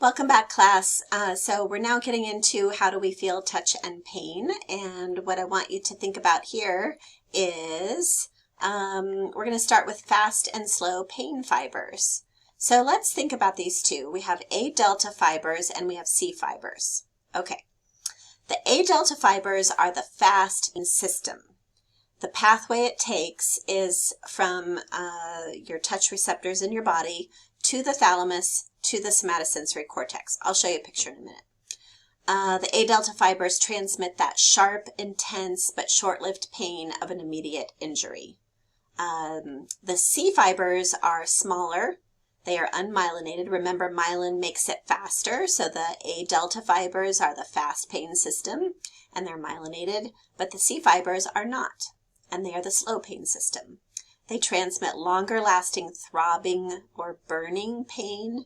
Welcome back, class. So we're now getting into how do we feel touch and pain, and what I want you to think about here is we're going to start with fast and slow pain fibers. So let's think about these two. We have A delta fibers and we have C fibers. Okay, the A delta fibers are the fast system. The pathway it takes is from your touch receptors in your body to the thalamus to the somatosensory cortex. I'll show you a picture in a minute. The A delta fibers transmit that sharp, intense, but short-lived pain of an immediate injury. The C fibers are smaller. They are unmyelinated. Remember, myelin makes it faster, so the A delta fibers are the fast pain system, and they're myelinated, but the C fibers are not, and they are the slow pain system. They transmit longer-lasting throbbing or burning pain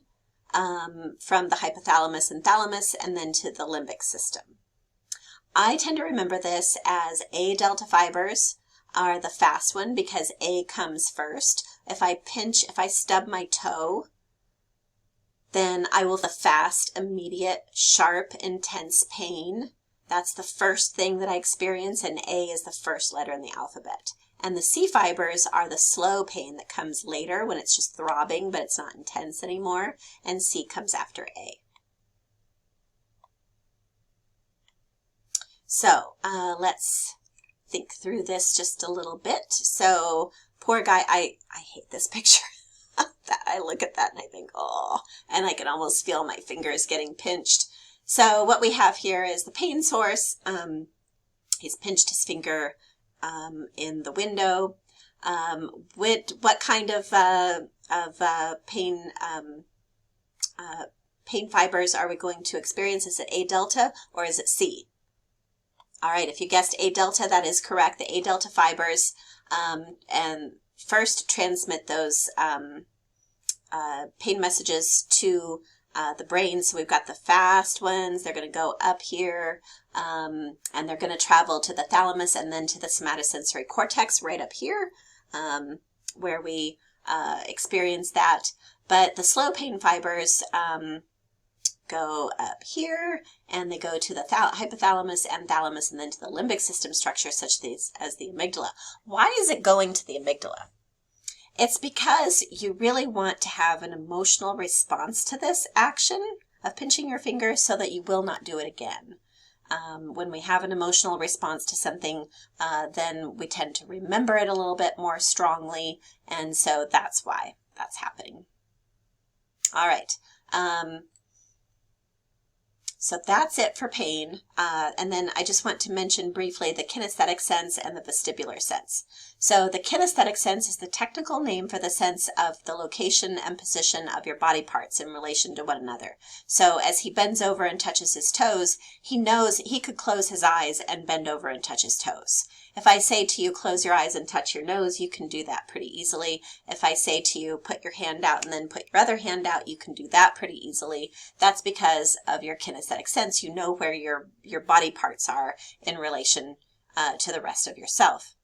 from the hypothalamus and thalamus and then to the limbic system. I tend to remember this as A delta fibers are the fast one because A comes first. If I stub my toe, then I will feel the fast, immediate, sharp, intense pain. That's the first thing that I experience, and A is the first letter in the alphabet. And the C fibers are the slow pain that comes later when it's just throbbing, but it's not intense anymore, and C comes after A. So let's think through this just a little bit. So poor guy, I hate this picture. That I look at that and I think, oh, and I can almost feel my fingers getting pinched. So what we have here is the pain source. He's pinched his finger in the window. What kind of pain fibers are we going to experience? Is it A delta or is it C? All right, if you guessed A delta, that is correct. The A delta fibers and first transmit those pain messages to the brain. So we've got the fast ones, they're going to go up here, and they're going to travel to the thalamus and then to the somatosensory cortex right up here, where we experience that. But the slow pain fibers go up here, and they go to the hypothalamus and thalamus and then to the limbic system structure such as the amygdala. Why is it going to the amygdala? It's because you really want to have an emotional response to this action of pinching your finger so that you will not do it again. When we have an emotional response to something, then we tend to remember it a little bit more strongly, and so that's why that's happening. All right. So that's it for pain. And then I just want to mention briefly the kinesthetic sense and the vestibular sense. So the kinesthetic sense is the technical name for the sense of the location and position of your body parts in relation to one another. So as he bends over and touches his toes, he knows he could close his eyes and bend over and touch his toes. If I say to you, close your eyes and touch your nose, you can do that pretty easily. If I say to you, put your hand out and then put your other hand out, you can do that pretty easily. That's because of your kinesthetic sense. You know where your body parts are in relation to the rest of yourself.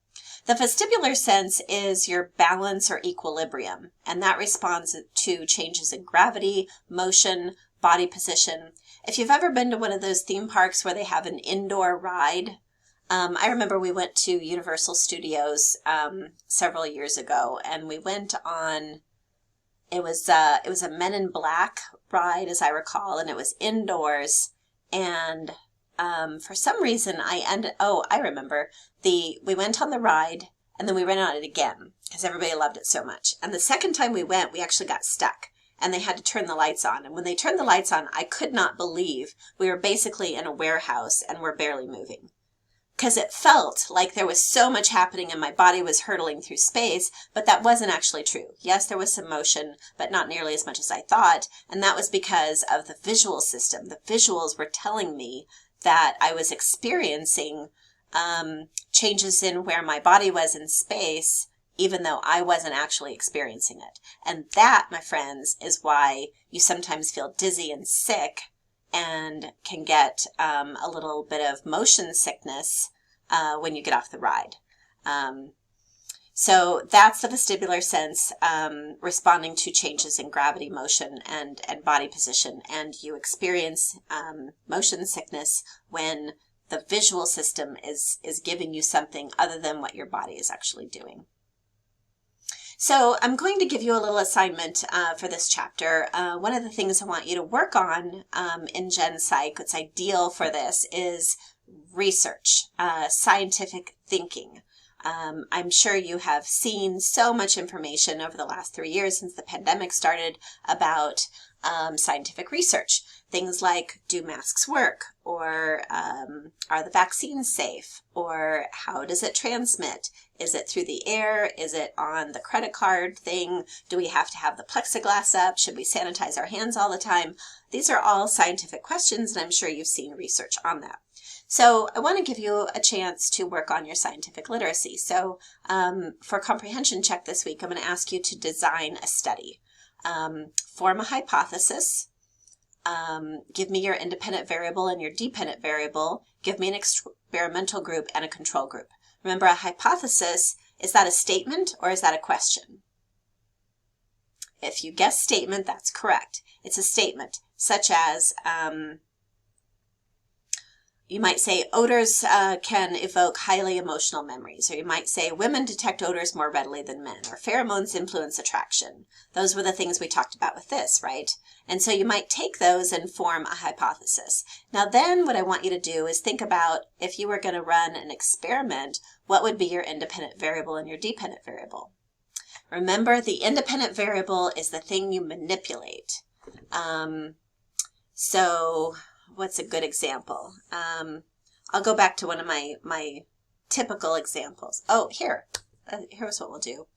The vestibular sense is your balance or equilibrium, and that responds to changes in gravity, motion, body position. If you've ever been to one of those theme parks where they have an indoor ride, I remember we went to Universal Studios several years ago, and we went on, it was a Men in Black ride, as I recall, and it was indoors, and for some reason I remember, we went on the ride, and then we went on it again, because everybody loved it so much. And the second time we went, we actually got stuck, and they had to turn the lights on. And when they turned the lights on, I could not believe we were basically in a warehouse, and we're barely moving. Because it felt like there was so much happening and my body was hurtling through space, but that wasn't actually true. Yes, there was some motion, but not nearly as much as I thought, and that was because of the visual system. The visuals were telling me that I was experiencing changes in where my body was in space, even though I wasn't actually experiencing it. And that, my friends, is why you sometimes feel dizzy and sick and can get a little bit of motion sickness when you get off the ride. So that's the vestibular sense, responding to changes in gravity, motion, and body position. And you experience motion sickness when the visual system is giving you something other than what your body is actually doing. So I'm going to give you a little assignment for this chapter. One of the things I want you to work on in Gen Psych, it's ideal for this, is research, scientific thinking. I'm sure you have seen so much information over the last 3 years since the pandemic started about scientific research. Things like, do masks work? Or are the vaccines safe? Or how does it transmit? Is it through the air? Is it on the credit card thing? Do we have to have the plexiglass up? Should we sanitize our hands all the time? These are all scientific questions, and I'm sure you've seen research on that. So I want to give you a chance to work on your scientific literacy. So for comprehension check this week, I'm going to ask you to design a study. Form a hypothesis. Give me your independent variable and your dependent variable. Give me an experimental group and a control group. Remember, a hypothesis, is that a statement or is that a question? If you guess statement, that's correct. It's a statement, such as you might say odors can evoke highly emotional memories, or you might say women detect odors more readily than men, or pheromones influence attraction. Those were the things we talked about with this, right? And so you might take those and form a hypothesis. Now then what I want you to do is think about, if you were going to run an experiment, what would be your independent variable and your dependent variable? Remember, the independent variable is the thing you manipulate. So what's a good example? I'll go back to one of my typical examples. Oh, here's what we'll do.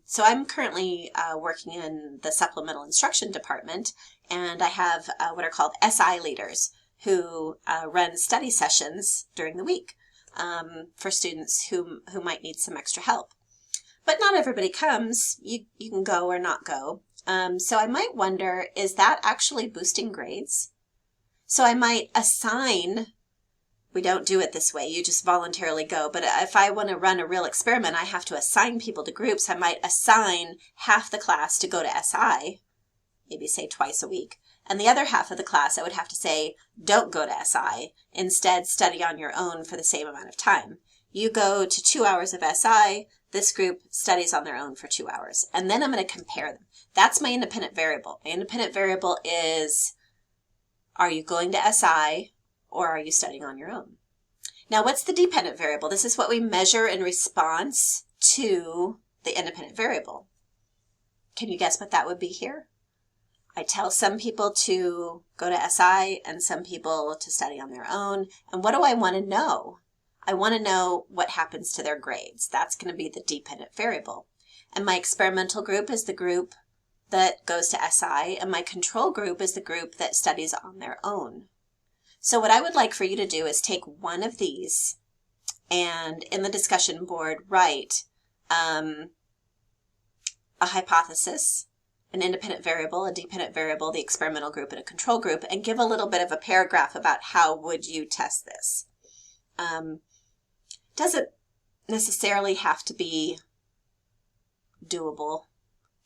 So I'm currently working in the supplemental instruction department, and I have what are called SI leaders who run study sessions during the week for students who might need some extra help. But not everybody comes. You can go or not go. So I might wonder, is that actually boosting grades? So I might assign, we don't do it this way, you just voluntarily go, but if I want to run a real experiment, I have to assign people to groups. I might assign half the class to go to SI, maybe say twice a week, and the other half of the class I would have to say, don't go to SI, instead study on your own for the same amount of time. You go to 2 hours of SI, this group studies on their own for 2 hours, and then I'm going to compare them. That's my independent variable. My independent variable is, are you going to SI or are you studying on your own? Now, what's the dependent variable? This is what we measure in response to the independent variable. Can you guess what that would be here? I tell some people to go to SI and some people to study on their own. And what do I want to know? I want to know what happens to their grades. That's going to be the dependent variable. And my experimental group is the group that goes to SI, and my control group is the group that studies on their own. So what I would like for you to do is take one of these and in the discussion board write a hypothesis, an independent variable, a dependent variable, the experimental group, and a control group, and give a little bit of a paragraph about how would you test this. Doesn't necessarily have to be doable.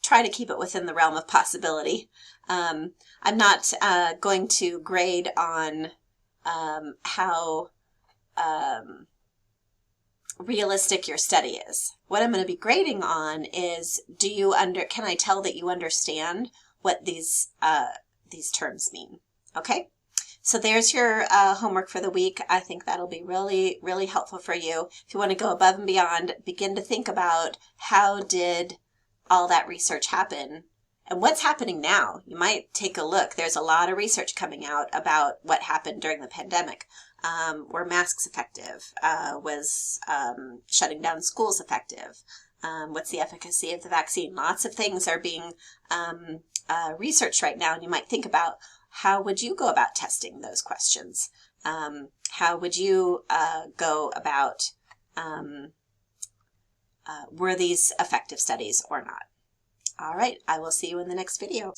Try to keep it within the realm of possibility. I'm not going to grade on how realistic your study is. What I'm going to be grading on is, can I tell that you understand what these terms mean? Okay? So there's your homework for the week. I think that'll be really, really helpful for you. If you want to go above and beyond, begin to think about, how did all that research happen and what's happening now? You might take a look. There's a lot of research coming out about what happened during the pandemic. Were masks effective? Was shutting down schools effective? What's the efficacy of the vaccine? Lots of things are being researched right now, and you might think about, how would you go about testing those questions? How would you go about, were these effective studies or not? All right, I will see you in the next video.